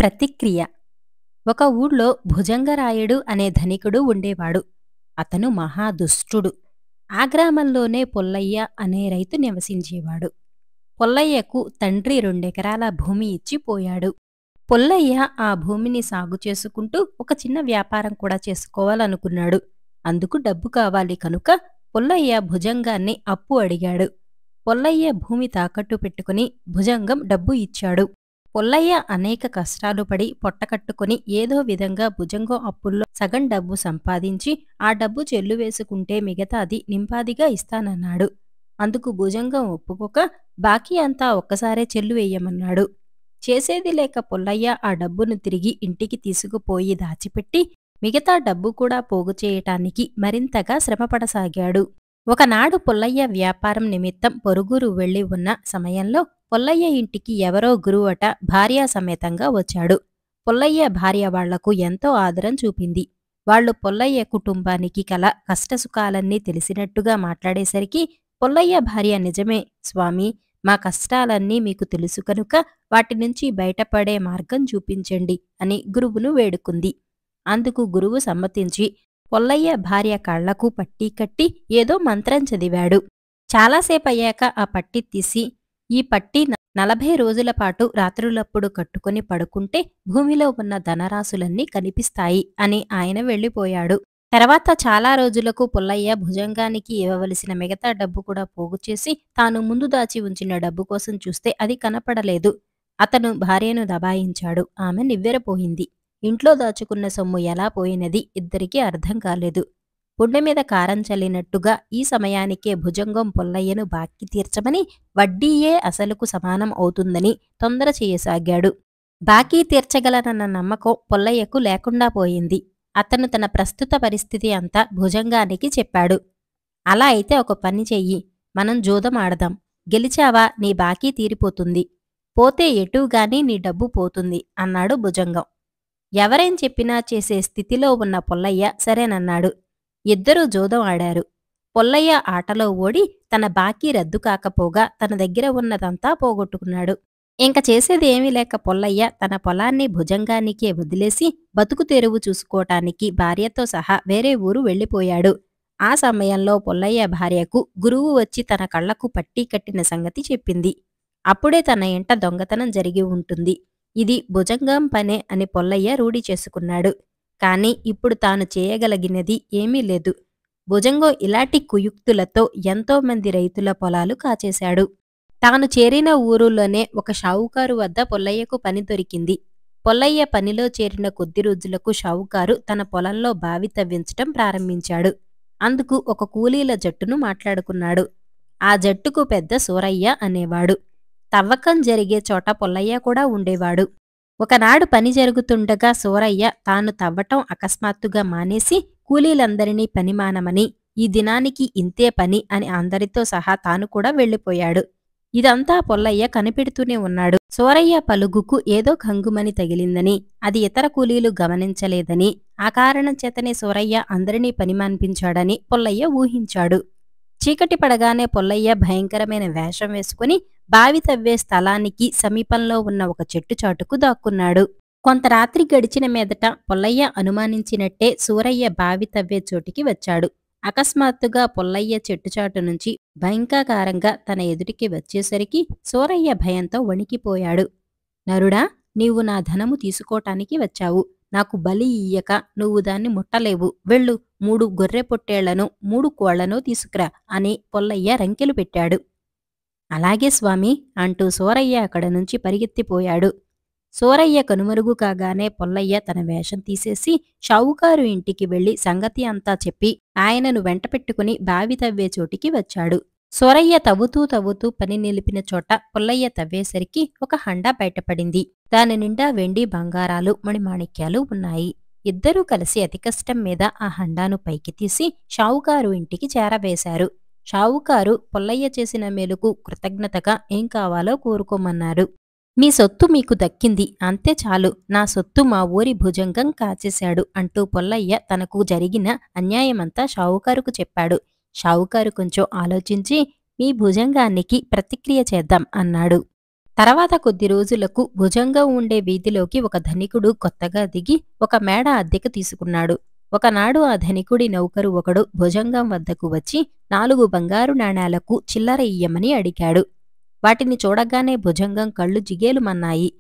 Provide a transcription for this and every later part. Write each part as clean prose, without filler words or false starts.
ప్రతిక్రియ. ఒక ఊళ్ళో భుజంగరాయుడు అనే ధనికుడు ఉండేవాడు. అతను మహా దుష్టుడు. ఆ గ్రామంలోనే పుల్లయ్య అనే రైతు నివసించేవాడు. పుల్లయ్యకు తండ్రి 2 ఎకరాల భూమి ఇచ్చి పోయాడు. పుల్లయ్య ఆ భూమిని సాగు చేసుకుంటూ ఒక చిన్న వ్యాపారం కూడా చేసుకోవాలనుకున్నాడు. అందుకు డబ్బు కావాలి కనుక పుల్లయ్య భుజంగాన్ని అప్పు అడిగాడు. పుల్లయ్య భూమి తాకట్టు పెట్టుకుని భుజంగం డబ్బు ఇచ్చాడు. పుల్లయ్య అనేక కష్టాలు పడి పొట్టకట్టుకుని ఏదో విధంగా భుజంగం అప్పుల్లో సగం డబ్బు సంపాదించి ఆ డబ్బు చెల్లు వేసుకుంటే మిగతాది నింపాదిగా ఇస్తానన్నాడు. అందుకు భుజంగం ఒప్పుకోక బాకీ అంతా ఒక్కసారే చెల్లు వేయమన్నాడు. చేసేది లేక పుల్లయ్య ఆ డబ్బును తిరిగి ఇంటికి తీసుకుపోయి దాచిపెట్టి మిగతా డబ్బు కూడా పోగు చేయటానికి మరింతగా శ్రమపడసాగాడు. ఒకనాడు పుల్లయ్య వ్యాపారం నిమిత్తం పొరుగురు వెళ్లి ఉన్న సమయంలో పుల్లయ్య ఇంటికి ఎవరో గురువట భార్యా సమేతంగా వచ్చాడు. పుల్లయ్య భార్య వాళ్లకు ఎంతో ఆదరం చూపింది. వాళ్లు పుల్లయ్య కుటుంబానికి కల కష్టసుఖాలన్నీ తెలిసినట్టుగా మాట్లాడేసరికి పుల్లయ్య భార్య, నిజమే స్వామి, మా కష్టాలన్నీ మీకు తెలుసు కనుక వాటి నుంచి బయటపడే మార్గం చూపించండి అని గురువును వేడుకుంది. అందుకు గురువు సమ్మతించి పుల్లయ్య భార్య కాళ్లకు పట్టీ కట్టి ఏదో మంత్రం చదివాడు. చాలాసేపయ్యాక ఆ పట్టి తీసి, ఈ పట్టి 40 రోజుల పాటు రాత్రులప్పుడు కట్టుకుని పడుకుంటే భూమిలో ఉన్న ధనరాశులన్నీ కనిపిస్తాయి అని ఆయన వెళ్ళిపోయాడు. తర్వాత చాలా రోజులకు పుల్లయ్య భుజంగానికి ఇవ్వవలసిన మిగతా డబ్బు కూడా పోగుచేసి తాను ముందు దాచి ఉంచిన డబ్బు కోసం చూస్తే అది కనపడలేదు. అతను భార్యను దబాయించాడు. ఆమె నివ్వెరపోయింది. ఇంట్లో దాచుకున్న సొమ్ము ఎలా పోయినది ఇద్దరికీ అర్థం కాలేదు. గుండె మీద కారం చల్లినట్టుగా ఈ సమయానికే భుజంగం పుల్లయ్యను బాకీ తీర్చమని, వడ్డీయే అసలుకు సమానం అవుతుందని తొందర చేయసాగాడు. బాకీ తీర్చగలనన్న నమ్మకం పుల్లయ్యకు లేకుండా పోయింది. అతను తన ప్రస్తుత పరిస్థితి అంతా భుజంగానికి చెప్పాడు. అలా అయితే ఒక పని చెయ్యి, మనం జూదం ఆడదాం. గెలిచావా నీ బాకీ తీరిపోతుంది, పోతే ఎటూగాని నీ డబ్బు పోతుంది అన్నాడు భుజంగం. ఎవరేం చెప్పినా చేసే స్థితిలో ఉన్న పుల్లయ్య సరేనన్నాడు. ఇద్దరూ జూదం ఆడారు. పుల్లయ్య ఆటలో ఓడి తన బాకీ రద్దు కాకపోగా తన దగ్గర ఉన్నదంతా పోగొట్టుకున్నాడు. ఇంక చేసేది ఏమీ లేక పుల్లయ్య తన పొలాన్ని భుజంగానికే వదిలేసి బతుకు తెరువు చూసుకోటానికి భార్యతో సహా వేరే ఊరు వెళ్ళిపోయాడు. ఆ సమయంలో పుల్లయ్య భార్యకు గురువు వచ్చి తన కళ్లకు పట్టీ కట్టిన సంగతి చెప్పింది. అప్పుడే తన ఇంట దొంగతనం జరిగి ఉంటుంది, ఇది భుజంగం పనే అని పుల్లయ్య రూఢి చేసుకున్నాడు. కాని ఇప్పుడు తాను చేయగలిగినది ఏమీ లేదు. భుజంగం ఇలాంటి కుయుక్తులతో ఎంతోమంది రైతుల పొలాలు కాచేశాడు. తాను చేరిన ఊరులోనే ఒక షావుకారు వద్ద పుల్లయ్యకు పని దొరికింది. పుల్లయ్య పనిలో చేరిన కొద్ది రోజులకు షావుకారు తన పొలంలో బావి తవ్వించటం ప్రారంభించాడు. అందుకు ఒక కూలీల జట్టును మాట్లాడుకున్నాడు. ఆ జట్టుకు పెద్ద సూరయ్య అనేవాడు. తవ్వకం జరిగే చోట పుల్లయ్య కూడా ఉండేవాడు. ఒకనాడు పని జరుగుతుండగా సూరయ్య తాను తవ్వటం అకస్మాత్తుగా మానేసి కూలీలందరినీ పని మానమని, ఈ దినానికి ఇంతే పని అని అందరితో సహా తాను కూడా వెళ్ళిపోయాడు. ఇదంతా పుల్లయ్య కనిపెడుతూనే ఉన్నాడు. సూరయ్య పలుగుకు ఏదో కంగుమని తగిలిందని, అది ఇతర కూలీలు గమనించలేదని, ఆ కారణం చేతనే సూరయ్య అందరినీ పని మాన్పించాడని పుల్లయ్య ఊహించాడు. చీకటి పడగానే పుల్లయ్య భయంకరమైన వేషం వేసుకుని బావి తవ్వే స్థలానికి సమీపంలో ఉన్న ఒక చెట్టు చాటుకు దాక్కున్నాడు. కొంత రాత్రి గడిచిన మీదట పుల్లయ్య అనుమానించినట్టే సూరయ్య బావి తవ్వే చోటికి వచ్చాడు. అకస్మాత్తుగా పుల్లయ్య చెట్టుచాటు నుంచి భయంకరంగా తన ఎదుటికి వచ్చేసరికి సూరయ్య భయంతో వణికిపోయాడు. నరుడా, నీవు నా ధనము తీసుకోటానికి వచ్చావు. నాకు బలి ఇయ్యక నువ్వు దాన్ని ముట్టలేవు. వెళ్ళు, 3 గొర్రె పొట్టేళ్లను 3 కోళ్లను తీసుకురా అని పుల్లయ్య రంకెలు పెట్టాడు. అలాగే స్వామి అంటూ సూరయ్య అక్కడ నుంచి పరిగెత్తిపోయాడు. సూరయ్య కనుమరుగు కాగానే పుల్లయ్య తన వేషం తీసేసి షావుకారు ఇంటికి వెళ్లి సంగతి అంతా చెప్పి ఆయనను వెంటపెట్టుకుని బావి తవ్వే చోటికి వచ్చాడు. సూరయ్య తవ్వుతూ పని నిలిపిన చోట పుల్లయ్య తవ్వేసరికి ఒక హండా బయటపడింది. దాని నిండా వెండి, బంగారాలు, మణిమాణిక్యాలు ఉన్నాయి. ఇద్దరూ కలిసి అతి కష్టం మీద ఆ హండాను పైకి తీసి షావుకారు ఇంటికి చేరవేశారు. షావుకారు పుల్లయ్య చేసిన మేలుకు కృతజ్ఞతగా ఏం కావాలో కోరుకోమన్నారు. మీ సొత్తు మీకు దక్కింది, అంతే చాలు. నా సొత్తు మా ఊరి భుజంగం కాచేశాడు అంటూ పుల్లయ్య తనకు జరిగిన అన్యాయమంతా షావుకారుకు చెప్పాడు. షావుకారు కొంచెం ఆలోచించి, మీ భుజంగానికి ప్రతిక్రియ చేద్దాం అన్నాడు. తర్వాత కొద్ది రోజులకు భుజంగం ఉండే వీధిలోకి ఒక ధనికుడు కొత్తగా దిగి ఒక మేడ అద్దెకు తీసుకున్నాడు. ఒకనాడు ఆ ధనికుడి నౌకరు ఒకడు భుజంగం వద్దకు వచ్చి 4 బంగారు నాణేలకు చిల్లర ఇయ్యమని అడిగాడు. వాటిని చూడగానే భుజంగం కళ్ళు జిగేలుమన్నాయి.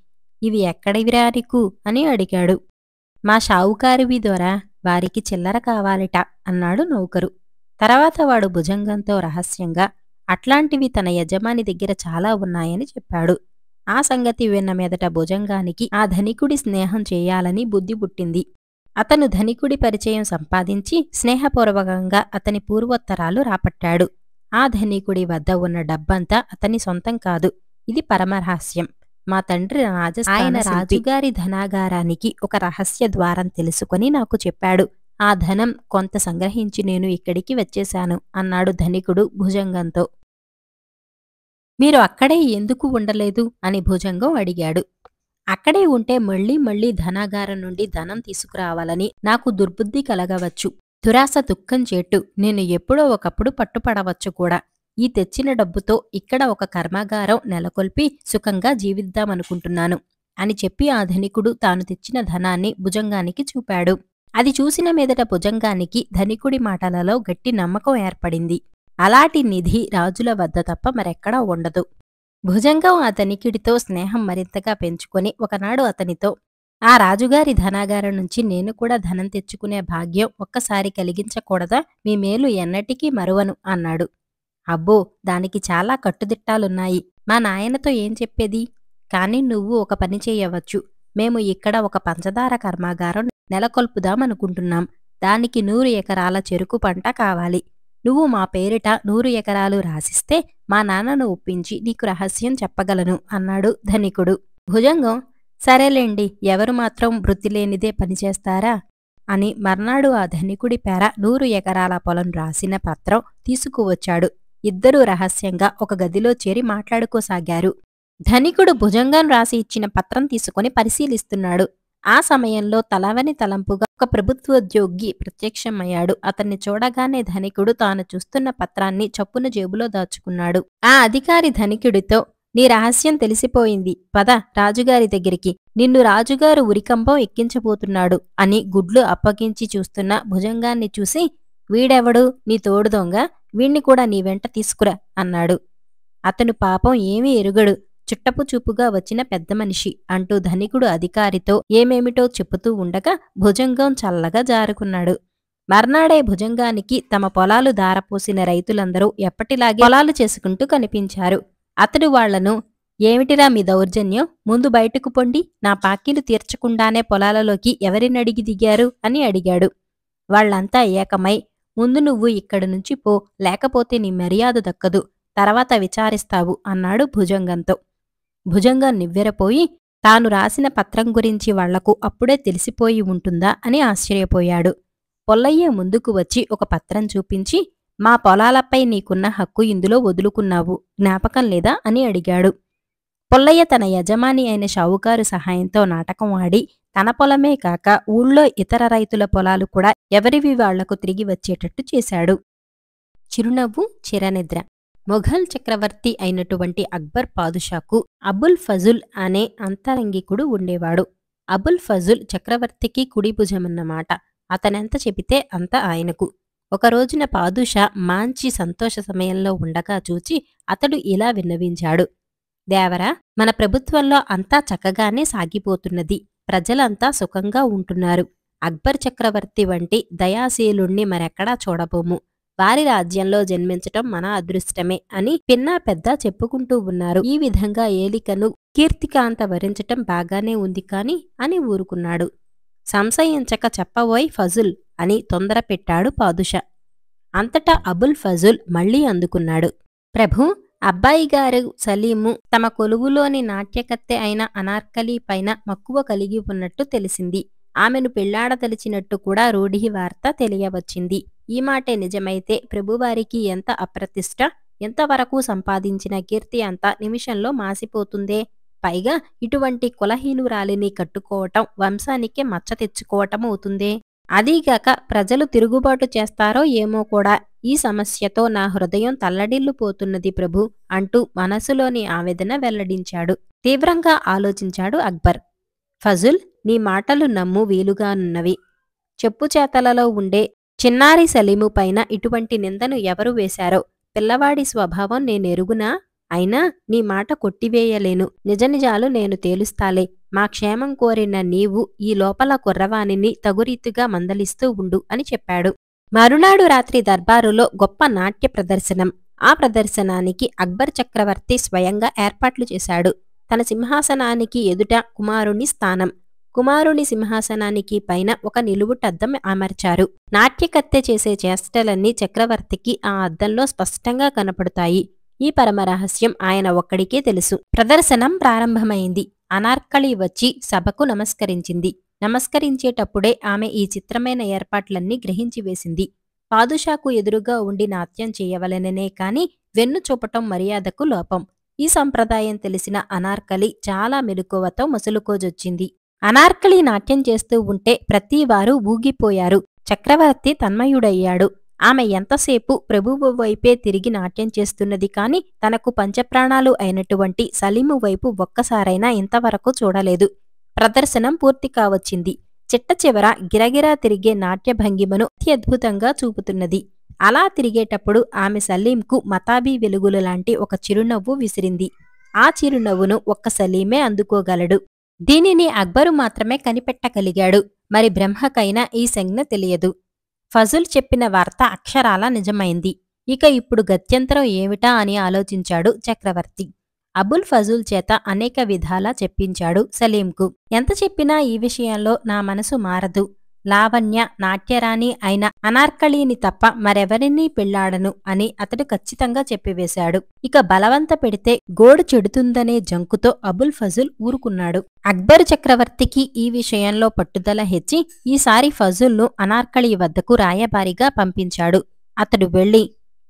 ఇవి ఎక్కడివిరా నీకు అని అడిగాడు. మా షావుకారివి దొరా, వారికి చిల్లర కావాలిట అన్నాడు నౌకరు. తర్వాత వాడు భుజంగంతో రహస్యంగా అట్లాంటివి తన యజమాని దగ్గర చాలా ఉన్నాయని చెప్పాడు. ఆ సంగతి విన్న మీదట భుజంగానికి ఆ ధనికుడి స్నేహం చేయాలని బుద్ధి పుట్టింది. అతను ధనికుడి పరిచయం సంపాదించి స్నేహపూర్వకంగా అతని పూర్వోత్తరాలు రాపట్టాడు. ఆ ధనికుడి వద్ద ఉన్న డబ్బంతా అతని సొంతం కాదు. ఇది పరమరహస్యం. మా తండ్రి ఆయన రాజుగారి ధనాగారానికి ఒక రహస్య ద్వారం తెలుసుకొని నాకు చెప్పాడు. ఆ ధనం కొంత సంగ్రహించి నేను ఇక్కడికి వచ్చేశాను అన్నాడు ధనికుడు భుజంగంతో. మీరు అక్కడే ఎందుకు ఉండలేదు అని భుజంగం అడిగాడు. అక్కడే ఉంటే మళ్ళీ మళ్ళీ ధనాగారం నుండి ధనం తీసుకురావాలని నాకు దుర్బుద్ధి కలగవచ్చు. దురాశ దుఃఖం చేట్టు నేను ఎప్పుడో ఒకప్పుడు పట్టుపడవచ్చు కూడా. ఈ తెచ్చిన డబ్బుతో ఇక్కడ ఒక కర్మాగారం నెలకొల్పి సుఖంగా జీవిద్దామనుకుంటున్నాను అని చెప్పి ఆ ధనికుడు తాను తెచ్చిన ధనాన్ని భుజంగానికి చూపాడు. అది చూసిన మీదట భుజంగానికి ధనికుడి మాటలలో గట్టి నమ్మకం ఏర్పడింది. అలాంటి నిధి రాజుల వద్ద తప్ప మరెక్కడా ఉండదు. భుజంగం ఆ ధనికుడితో స్నేహం మరింతగా పెంచుకొని ఒకనాడు అతనితో, ఆ రాజుగారి ధనాగారం నుంచి నేను కూడా ధనం తెచ్చుకునే భాగ్యం ఒక్కసారి కలిగించకూడదా? మీ మేలు ఎన్నటికీ మరువను అన్నాడు. అబ్బో, దానికి చాలా కట్టుదిట్టాలున్నాయి. మా నాయనతో ఏం చెప్పేది? కాని నువ్వు ఒక పని చేయవచ్చు. మేము ఇక్కడ ఒక పంచదార కర్మాగారం నెలకొల్పుదామనుకుంటున్నాం. దానికి 100 ఎకరాల చెరుకు పంట కావాలి. నువ్వు మా పేరిట 100 ఎకరాలు రాసిస్తే మా నాన్నను ఒప్పించి నీకు రహస్యం చెప్పగలను అన్నాడు ధనికుడు. భుజంగం, సరేలేండి, ఎవరు మాత్రం వృత్తిలేనిదే పనిచేస్తారా అని మర్నాడు ఆ ధనికుడి పేర 100 ఎకరాల పొలం రాసిన పత్రం తీసుకువచ్చాడు. ఇద్దరూ రహస్యంగా ఒక గదిలో చేరి మాట్లాడుకోసాగారు. ధనికుడు భుజంగం రాసి ఇచ్చిన పత్రం తీసుకుని పరిశీలిస్తున్నాడు. ఆ సమయంలో తలవని తలంపుగా ఒక ప్రభుత్వోద్యోగి ప్రత్యక్షమయ్యాడు. అతన్ని చూడగానే ధనికుడు తాను చూస్తున్న పత్రాన్ని చప్పున జేబులో దాచుకున్నాడు. ఆ అధికారి ధనికుడితో, నీ రహస్యం తెలిసిపోయింది, పద రాజుగారి దగ్గరికి. నిన్ను రాజుగారు ఉరికంబం ఎక్కించబోతున్నాడు అని గుడ్లు అప్పగించి చూస్తున్న భుజంగాన్ని చూసి, వీడెవడు? నీ తోడు దొంగ, వీణ్ణి కూడా నీ వెంట తీసుకురా అన్నాడు. అతను పాపం ఏమీ ఎరుగడు, చుట్టపు చూపుగా వచ్చిన పెద్ద మనిషి అంటూ ధనికుడు అధికారితో ఏమేమిటో చెప్పుతూ ఉండగా భుజంగం చల్లగా జారుకున్నాడు. మర్నాడే భుజంగానికి తమ పొలాలు దారపోసిన రైతులందరూ ఎప్పటిలాగే పొలాలు చేసుకుంటూ కనిపించారు. అతడు వాళ్లను, ఏమిటిరా మీ దౌర్జన్యం? ముందు బయటకు పొండి, నా పాకీలు తీర్చకుండానే పొలాలలోకి ఎవరినడిగి దిగారు అని అడిగాడు. వాళ్లంతా ఏకమై, ముందు నువ్వు ఇక్కడి నుంచి పో, లేకపోతే నీ మర్యాద దక్కదు, తర్వాత విచారిస్తావు అన్నాడు భుజంగంతో. భుజంగం నివ్వెరపోయి తాను రాసిన పత్రం గురించి వాళ్లకు అప్పుడే తెలిసిపోయి ఉంటుందా అని ఆశ్చర్యపోయాడు. పొల్లయ్య ముందుకు వచ్చి ఒక పత్రం చూపించి, మా పొలాలపై నీకున్న హక్కు ఇందులో వదులుకున్నావు, జ్ఞాపకం లేదా అని అడిగాడు. పొల్లయ్య తన యజమాని అయిన షావుకారు సహాయంతో నాటకం ఆడి తన పొలమే కాక ఊళ్ళో ఇతర రైతుల పొలాలు కూడా ఎవరివి వాళ్లకు తిరిగి వచ్చేటట్టు చేశాడు. చిరునవ్వు చిరనిద్ర. మొఘల్ చక్రవర్తి అయినటువంటి అక్బర్ పాదుషాకు అబుల్ ఫజుల్ అనే అంతరంగికుడు ఉండేవాడు. అబుల్ ఫజుల్ చక్రవర్తికి కుడి భుజమన్నమాట. అతనెంత చెబితే అంత ఆయనకు. ఒకరోజున పాదుషా మాంచి సంతోష సమయంలో ఉండగా చూచి అతడు ఇలా విన్నవించాడు. దేవరా, మన ప్రభుత్వంలో అంతా చక్కగానే సాగిపోతున్నది. ప్రజలంతా సుఖంగా ఉంటున్నారు. అక్బర్ చక్రవర్తి వంటి దయాశీలుణ్ణి మరెక్కడా చూడబోము. వారి రాజ్యంలో జన్మించటం మన అదృష్టమే అని పిన్నా పెద్ద చెప్పుకుంటూ ఉన్నారు. ఈ విధంగా ఏలికను కీర్తికాంత వరించటం బాగానే ఉంది కాని అని ఊరుకున్నాడు. సంశయించక చెప్పబోయ్ ఫజుల్ అని తొందర పెట్టాడు పాదుషా. అంతటా అబుల్ ఫజుల్ మళ్లీ అందుకున్నాడు. ప్రభూ, అబ్బాయిగారు సలీము తమ కొలువులోని నాట్యకత్తె అయిన అనార్కలి పైన మక్కువ కలిగి ఉన్నట్టు తెలిసింది. ఆమెను పెళ్లాడదలిచినట్టు కూడా రూఢి వార్త తెలియవచ్చింది. ఈ మాటే నిజమైతే ప్రభువారికి ఎంత అప్రతిష్ట, ఎంతవరకు సంపాదించిన కీర్తి అంతా నిమిషంలో మాసిపోతుందే. పైగా ఇటువంటి కులహీనురాలిని కట్టుకోవటం వంశానికే మచ్చ తెచ్చుకోవటం అవుతుందే. అదీగాక ప్రజలు తిరుగుబాటు చేస్తారో ఏమో కూడా. ఈ సమస్యతో నా హృదయం తల్లడిల్లిపోతున్నది ప్రభు అంటూ మనసులోని ఆవేదన వెల్లడించాడు. తీవ్రంగా ఆలోచించాడు అక్బర్. ఫజుల్, నీ మాటలు నమ్ము వీలుగానున్నవి. చెప్పుచేతలలో ఉండే చిన్నారి సలీము పైన ఇటువంటి నిందను ఎవరు వేశారో పిల్లవాడి స్వభావం నేనెరుగునా? అయినా నీ మాట కొట్టివేయలేను. నిజనిజాలు నేను తేలుస్తాలే. మా క్షేమం కోరిన నీవు ఈ లోపల కుర్రవానిని తగురీతిగా మందలిస్తూ ఉండు అని చెప్పాడు. మరునాడు రాత్రి దర్బారులో గొప్ప నాట్య ప్రదర్శనం. ఆ ప్రదర్శనానికి అక్బర్ చక్రవర్తి స్వయంగా ఏర్పాట్లు చేశాడు. తన సింహాసనానికి ఎదుట కుమారుని స్థానం. కుమారుని సింహాసనానికి పైన ఒక నిలువుటద్దం అమర్చారు. నాట్యకత్తె చేసే చేష్టలన్నీ చక్రవర్తికి ఆ అద్దంలో స్పష్టంగా కనపడతాయి. ఈ పరమరహస్యం ఆయన ఒక్కడికే తెలుసు. ప్రదర్శనం ప్రారంభమైంది. అనార్కళి వచ్చి సభకు నమస్కరించింది. నమస్కరించేటప్పుడే ఆమె ఈ చిత్రమైన ఏర్పాట్లన్నీ గ్రహించివేసింది. పాదుషాకు ఎదురుగా ఉండి నాట్యం చేయవలెననే కాని వెన్ను చూపటం మర్యాదకు లోపం. ఈ సంప్రదాయం తెలిసిన అనార్కలి చాలా మెలకువతో మసులుకోజొచ్చింది. అనార్కలి నాట్యం చేస్తూ ఉంటే ప్రతివారు ఊగిపోయారు. చక్రవర్తి తన్మయుడయ్యాడు. ఆమె ఎంతసేపు ప్రభువు వైపే తిరిగి నాట్యం చేస్తున్నది కాని తనకు పంచప్రాణాలు అయినటువంటి సలీము వైపు ఒక్కసారైనా ఇంతవరకు చూడలేదు. ప్రదర్శనం పూర్తి కావచ్చింది. చిట్ట చివర గిరగిరా తిరిగే నాట్య భంగిమను అత్యద్భుతంగా చూపుతున్నది. అలా తిరిగేటప్పుడు ఆమె సలీంకు మతాబీ వెలుగులు లాంటి ఒక చిరునవ్వు విసిరింది. ఆ చిరునవ్వును ఒక్క సలీమే అందుకోగలడు. దీనిని అక్బరు మాత్రమే కనిపెట్టగలిగాడు. మరి బ్రహ్మకైనా ఈ సంజ్ఞ తెలియదు. ఫజుల్ చెప్పిన వార్త అక్షరాలా నిజమైంది. ఇక ఇప్పుడు గత్యంతరం ఏమిటా అని ఆలోచించాడు చక్రవర్తి. అబుల్ ఫజుల్ చేత అనేక విధాలా చెప్పించాడు సలీంకు. ఎంత చెప్పినా ఈ విషయంలో నా మనసు మారదు. లావణ్య, నాట్యరాణి అయిన అనార్కళీని తప్ప మరెవరినీ పెళ్లాడను అని అతడు ఖచ్చితంగా చెప్పివేశాడు. ఇక బలవంత పెడితే గోడు చెడుతుందనే జంకుతో అబుల్ ఫజుల్ ఊరుకున్నాడు. అక్బరు చక్రవర్తికి ఈ విషయంలో పట్టుదల హెచ్చి ఈసారి ఫజుల్ను అనార్కళి వద్దకు రాయబారిగా పంపించాడు. అతడు వెళ్ళి,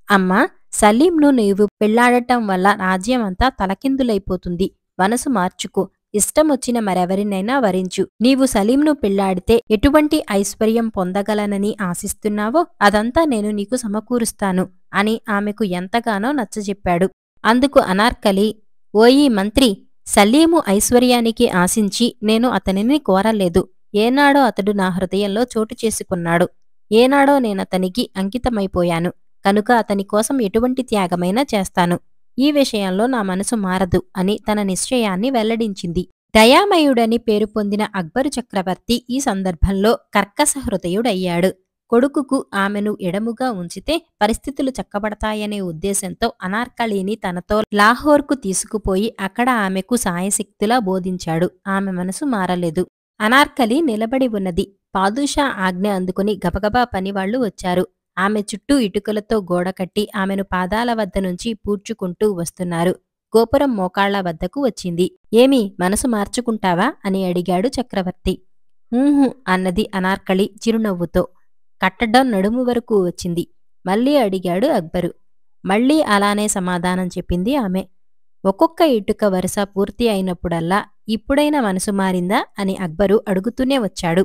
అమ్మా, సలీంను నీవు పెళ్లాడటం వల్ల రాజ్యమంతా తలకిందులైపోతుంది. మనసు మార్చుకో. ఇష్టమొచ్చిన మరెవరినైనా వరించు. నీవు సలీంను పెళ్లాడితే ఎటువంటి ఐశ్వర్యం పొందగలనని ఆశిస్తున్నావో అదంతా నేను నీకు సమకూరుస్తాను అని ఆమెకు ఎంతగానో నచ్చజెప్పాడు. అందుకు అనార్కలి, ఓయి మంత్రి, సలీము ఐశ్వర్యానికి ఆశించి నేను అతనిని కోరలేదు. ఏనాడో అతడు నా హృదయంలో చోటు చేసుకున్నాడు. ఏనాడో నేనతనికి అంకితమైపోయాను. కనుక అతని కోసం ఎటువంటి త్యాగమైనా చేస్తాను. ఈ విషయంలో నా మనసు మారదు అని తన నిశ్చయాన్ని వెల్లడించింది. దయామయుడని పేరు పొందిన అక్బరు చక్రవర్తి ఈ సందర్భంలో కర్కశ హృదయుడయ్యాడు. కొడుకుకు ఆమెను ఎడముగా ఉంచితే పరిస్థితులు చక్కబడతాయనే ఉద్దేశంతో అనార్కళిని తనతో లాహోర్కు తీసుకుపోయి అక్కడ ఆమెకు సాయశక్తులా బోధించాడు. ఆమె మనసు మారలేదు. అనార్కలి నిలబడి ఉన్నది. పాదుషా ఆజ్ఞ అందుకుని గబగబా పనివాళ్లు వచ్చారు. ఆమె చుట్టూ ఇటుకలతో గోడకట్టి ఆమెను పాదాల వద్ద నుంచి పూడ్చుకుంటూ వస్తున్నారు. గోపురం మోకాళ్ల వద్దకు వచ్చింది. ఏమి, మనసు మార్చుకుంటావా అని అడిగాడు చక్రవర్తి. ఊహు అన్నది అనార్కళి చిరునవ్వుతో. కట్టడం నడుము వరకు వచ్చింది. మళ్ళీ అడిగాడు అక్బరు. మళ్ళీ అలానే సమాధానం చెప్పింది ఆమె. ఒక్కొక్క ఇటుక వరుస పూర్తి అయినప్పుడల్లా ఇప్పుడైనా మనసు మారిందా అని అక్బరు అడుగుతూనే వచ్చాడు.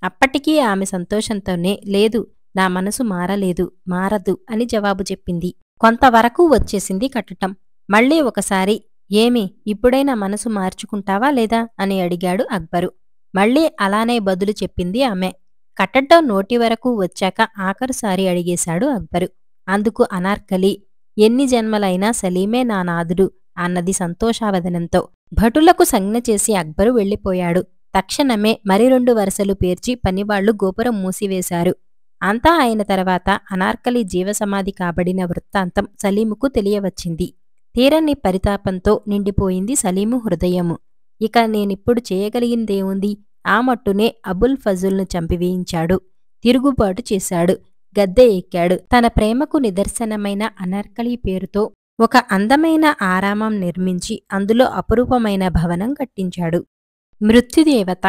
అప్పటికీ ఆమె సంతోషంతోనే లేదు, నా మనసు మారలేదు, మారదు అని జవాబు చెప్పింది. కొంతవరకు వచ్చేసింది కట్టటం. మళ్ళీ ఒకసారి, ఏమి, ఇప్పుడైనా మనసు మార్చుకుంటావా లేదా అని అడిగాడు అక్బరు. మళ్ళీ అలానే బదులు చెప్పింది ఆమె. కట్టడం నోటి వరకు వచ్చాక ఆఖరుసారి అడిగేశాడు అక్బరు. అందుకు అనార్కలి, ఎన్ని జన్మలైనా సలీమే నా నాథుడు అన్నది సంతోషావదనంతో. భటులకు సంజ్ఞ చేసి అక్బరు వెళ్ళిపోయాడు. తక్షణమే మరి 2 వరుసలు పేర్చి పనివాళ్లు గోపురం మూసివేశారు. అంతా అయిన తర్వాత అనార్కలి జీవసమాధి కాబడిన వృత్తాంతం సలీముకు తెలియవచ్చింది. తీరని పరితాపంతో నిండిపోయింది సలీము హృదయము. ఇక నేనిప్పుడు చేయగలిగిందేముంది? ఆ మట్టునే అబుల్ ఫజుల్ను చంపివేయించాడు. తిరుగుబాటు చేశాడు. గద్దె ఎక్కాడు. తన ప్రేమకు నిదర్శనమైన అనార్కలి పేరుతో ఒక అందమైన ఆరామం నిర్మించి అందులో అపురూపమైన భవనం కట్టించాడు. మృత్యుదేవత.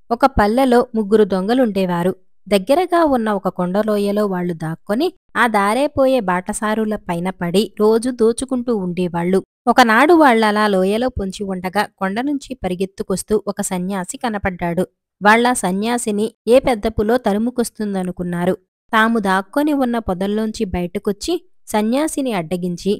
ఒక పల్లెలో 3 దొంగలుండేవారు. దగ్గరగా ఉన్న ఒక కొండలోయలో వాళ్లు దాక్కొని ఆ దారేపోయే బాటసారుల పైన పడి రోజు దోచుకుంటూ ఉండేవాళ్లు. ఒకనాడు వాళ్లలా లోయలో పొంచి ఉండగా కొండనుంచి పరిగెత్తుకొస్తూ ఒక సన్యాసి కనపడ్డాడు. వాళ్లా సన్యాసిని ఏ పెద్దపులో తరుముకొస్తుందనుకున్నారు. తాము దాక్కొని ఉన్న పొదల్లోంచి బయటకొచ్చి సన్యాసిని అడ్డగించి,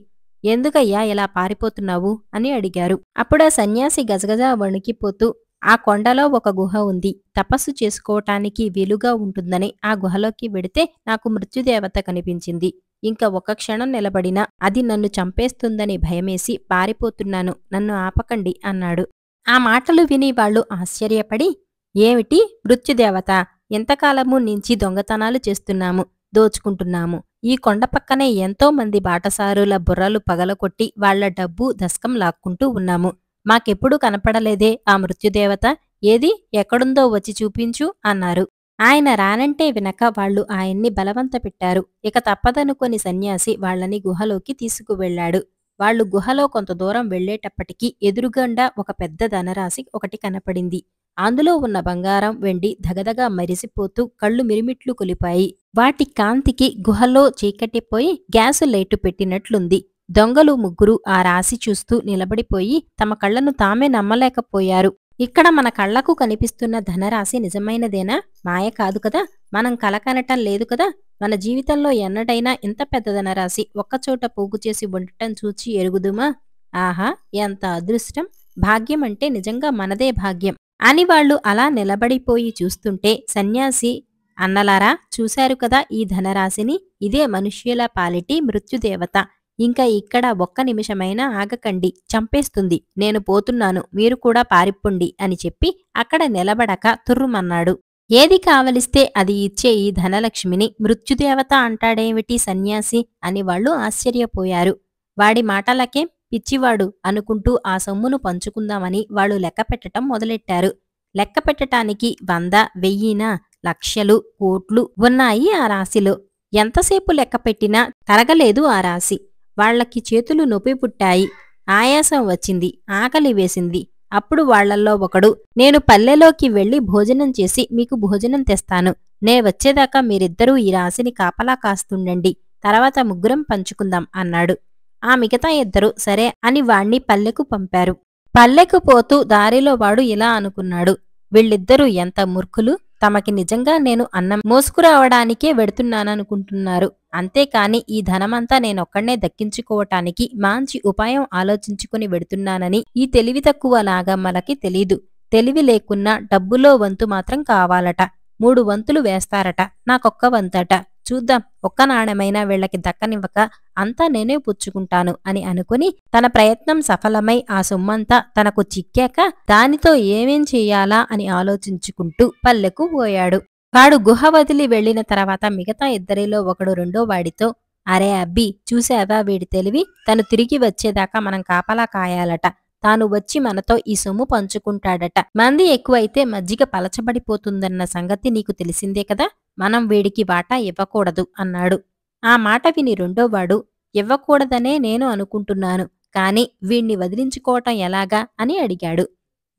"ఎందుకయ్యా ఇలా పారిపోతున్నావు?" అని అడిగారు. అప్పుడా సన్యాసి గజగజ వణికిపోతూ, "ఆ కొండలో ఒక గుహ ఉంది. తపస్సు చేసుకోవటానికి వీలుగా ఉంటుందని ఆ గుహలోకి వెడితే నాకు మృత్యుదేవత కనిపించింది. ఇంక ఒక్క క్షణం నిలబడినా అది నన్ను చంపేస్తుందని భయమేసి పారిపోతున్నాను. నన్ను ఆపకండి" అన్నాడు. ఆ మాటలు విని వాళ్ళు ఆశ్చర్యపడి, "ఏమిటి మృత్యుదేవత? ఎంతకాలము నుంచి దొంగతనాలు చేస్తున్నాము, దోచుకుంటున్నాము. ఈ కొండ పక్కనే ఎంతో మంది బాటసారుల బుర్రలు పగలకొట్టి వాళ్ల డబ్బు దస్కం లాక్కుంటూ ఉన్నాము. మాకెప్పుడూ కనపడలేదే ఆ మృత్యుదేవత? ఏది? ఎక్కడుందో వచ్చి చూపించు" అన్నారు. ఆయన రానంటే వినక వాళ్ళు ఆయన్ని బలవంత పెట్టారు. ఇక తప్పదనుకొని సన్యాసి వాళ్ళని గుహలోకి తీసుకువెళ్ళాడు. వాళ్ళు గుహలో కొంత దూరం వెళ్లేటప్పటికి ఎదురుగుండా ఒక పెద్ద ధనరాశి ఒకటి కనపడింది. అందులో ఉన్న బంగారం, వెండి ధగధగా మెరిసిపోతూ కళ్ళు మిరిమిట్లు కొలిపాయి. వాటి కాంతికి గుహలో చీకటిపోయి గ్యాసు లైటు పెట్టినట్లుంది. దొంగలు ముగ్గురు ఆ రాశి చూస్తూ నిలబడిపోయి తమ కళ్లను తామే నమ్మలేకపోయారు. ఇక్కడ మన కళ్లకు కనిపిస్తున్న ధనరాశి నిజమైనదేనా? మాయ కాదు కదా? మనం కలకనటం లేదు కదా? మన జీవితంలో ఎన్నడైనా ఇంత పెద్ద ధనరాశి ఒక్కచోట పోగుచేసి ఉండటం చూచి ఎరుగుదుమా? ఆహా! ఎంత అదృష్టం! భాగ్యమంటే నిజంగా మనదే భాగ్యం అని వాళ్ళు అలా నిలబడిపోయి చూస్తుంటే సన్యాసి, "అన్నలారా, చూశారు కదా ఈ ధనరాశిని? ఇదే మనుష్యుల పాలిటి మృత్యుదేవత. ఇంకా ఇక్కడ ఒక్క నిమిషమైనా ఆగకండి, చంపేస్తుంది. నేను పోతున్నాను, మీరు కూడా పారిపోండి" అని చెప్పి అక్కడ నిలబడక తుర్రుమన్నాడు. ఏది కావలిస్తే అది ఇచ్చే ఈ ధనలక్ష్మిని మృత్యుదేవత అంటాడేమిటి సన్యాసి అని వాళ్ళు ఆశ్చర్యపోయారు. వాడి మాటలకేం, పిచ్చివాడు అనుకుంటూ ఆ సొమ్మును పంచుకుందామని వాళ్ళు లెక్కపెట్టటం మొదలెట్టారు. లెక్కపెట్టటానికి 100, 1000, లక్షలు, కోట్లు ఉన్నాయి ఆ రాశిలో. ఎంతసేపు లెక్కపెట్టినా తరగలేదు ఆ రాశి. వాళ్లకి చేతులు నొప్పి పుట్టాయి, ఆయాసం వచ్చింది, ఆకలి వేసింది. అప్పుడు వాళ్లల్లో ఒకడు, "నేను పల్లెలోకి వెళ్లి భోజనం చేసి మీకు భోజనం తెస్తాను. నే వచ్చేదాకా మీరిద్దరూ ఈ రాశిని కాపలా కాస్తుండండి. తర్వాత ముగ్గురం పంచుకుందాం" అన్నాడు. ఆ మిగతా ఇద్దరు సరే అని వాణ్ణి పల్లెకు పంపారు. పల్లెకు పోతూ దారిలో వాడు ఇలా అనుకున్నాడు, "వీళ్ళిద్దరూ ఎంత మూర్ఖులు! తమకి నిజంగా నేను అన్నం మోసుకురావడానికే వెడుతున్నాననుకుంటున్నారు. అంతేకాని ఈ ధనమంతా నేనొక్కడ్నే దక్కించుకోవటానికి మంచి ఉపాయం ఆలోచించుకుని వెడుతున్నానని ఈ తెలివి తక్కువ నాగమ్మలకి తెలీదు. తెలివి లేకున్నా డబ్బులో వంతు మాత్రం కావాలట. 3 వంతులు వేస్తారట, నాకొక్క వంతట. చూద్దాం, ఒక్క నాణెమైనా వీళ్ళకి దక్కనివ్వక అంతా నేనే పుచ్చుకుంటాను" అని అనుకుని తన ప్రయత్నం సఫలమై ఆ సొమ్మంతా తనకు చిక్కాక దానితో ఏమేం చెయ్యాలా అని ఆలోచించుకుంటూ పల్లెకు పోయాడు. వాడు గుహ వదిలి వెళ్లిన తర్వాత మిగతా ఇద్దరిలో ఒకడు రెండో వాడితో, "అరే అబ్బి, చూశావా వీడి తెలివి? తను తిరిగి వచ్చేదాకా మనం కాపలా కాయాలట. తాను వచ్చి మనతో ఈ సొమ్ము పంచుకుంటాడట. మంది ఎక్కువైతే మజ్జిగ పలచబడిపోతుందన్న సంగతి నీకు తెలిసిందే కదా? మనం వీడికి వాటా ఇవ్వకూడదు" అన్నాడు. ఆ మాట విని రెండోవాడు, "ఇవ్వకూడదనే నేను అనుకుంటున్నాను. కాని వీణ్ణి వదిలించుకోవటం ఎలాగా?" అని అడిగాడు.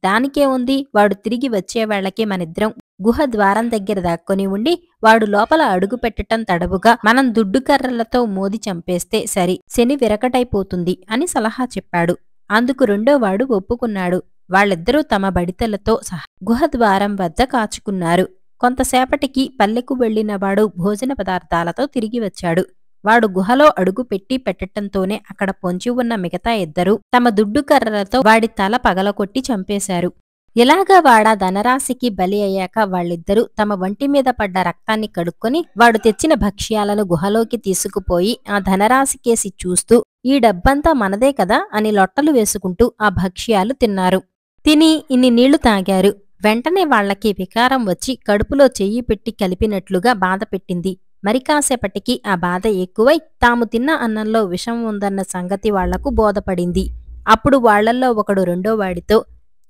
"దానికేముంది, వాడు తిరిగి వచ్చేవేళకి మనిద్దరం గుహ ద్వారం దగ్గర దాక్కొని ఉండి వాడు లోపల అడుగు పెట్టటం తడవుగా మనం దుడ్డుకర్రలతో మోది చంపేస్తే సరి, శని విరకటైపోతుంది" అని సలహా చెప్పాడు. అందుకు రెండోవాడు ఒప్పుకున్నాడు. వాళ్ళిద్దరూ తమ బడితెలతో సహా గుహద్వారం వద్ద కాచుకున్నారు. కొంతసేపటికి పల్లెకు వెళ్లినవాడు భోజన పదార్థాలతో తిరిగి వచ్చాడు. వాడు గుహలో అడుగు పెట్టటంతోనే అక్కడ పొంచి ఉన్న మిగతా ఇద్దరూ తమ దుడ్డుకర్రలతో వాడి తల పగలకొట్టి చంపేశారు. ఇలాగా వాడా ధనరాశికి బలి అయ్యాక వాళ్ళిద్దరూ తమ వంటిమీద పడ్డ రక్తాన్ని కడుక్కొని వాడు తెచ్చిన భక్ష్యాలను గుహలోకి తీసుకుపోయి ఆ ధనరాశికేసి చూస్తూ, "ఈ డబ్బంతా మనదే కదా" అని లొట్టలు వేసుకుంటూ ఆ భక్ష్యాలు తిన్నారు. తిని ఇన్ని నీళ్లు తాగారు. వెంటనే వాళ్లకి వికారం వచ్చి కడుపులో చెయ్యి పెట్టి కలిపినట్లుగా బాధ పెట్టింది. మరి కాసేపటికి ఆ బాధ ఎక్కువై తాము తిన్న అన్నంలో విషం ఉందన్న సంగతి వాళ్లకు బోధపడింది. అప్పుడు వాళ్లల్లో ఒకడు రెండోవాడితో,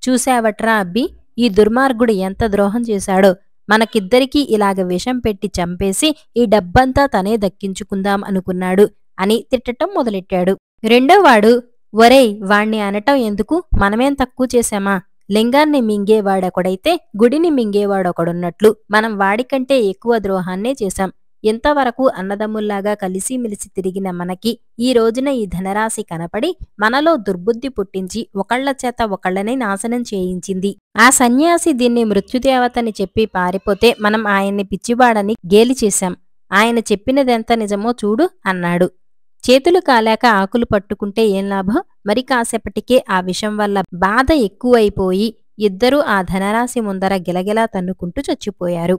"చూశావట్రా అబ్బి, ఈ దుర్మార్గుడు ఎంత ద్రోహం చేశాడో! మనకిద్దరికీ ఇలాగ విషం పెట్టి చంపేసి ఈ డబ్బంతా తనే దక్కించుకుందాం అనుకున్నాడు" అని తిట్టటం మొదలెట్టాడు. రెండోవాడు, "ఒరేయ్, వాణ్ణి అనటం ఎందుకు? మనమేం తక్కువ చేశామా? లింగాన్ని మింగేవాడొకడైతే గుడిని మింగేవాడొకడున్నట్లు మనం వాడికంటే ఎక్కువ ద్రోహాన్నే చేశాం. ఇంతవరకు అన్నదమ్ముల్లాగా కలిసిమెలిసి తిరిగిన మనకి ఈ రోజున ఈ ధనరాశి కనపడి మనలో దుర్బుద్ధి పుట్టించి ఒకళ్ల చేత ఒకళ్లని నాశనం చేయించింది. ఆ సన్యాసి దీన్ని మృత్యుదేవతని చెప్పి పారిపోతే మనం ఆయన్ని పిచ్చివాడని గేలి చేశాం. ఆయన చెప్పినదెంత నిజమో చూడు అన్నాడు. చేతులు కాలాక ఆకులు పట్టుకుంటే ఏం లాభం? మరి కాసేపటికే ఆ విషం వల్ల బాధ ఎక్కువైపోయి ఇద్దరూ ఆ ధనరాశి ముందర గిలగిలా తన్నుకుంటూ చచ్చిపోయారు.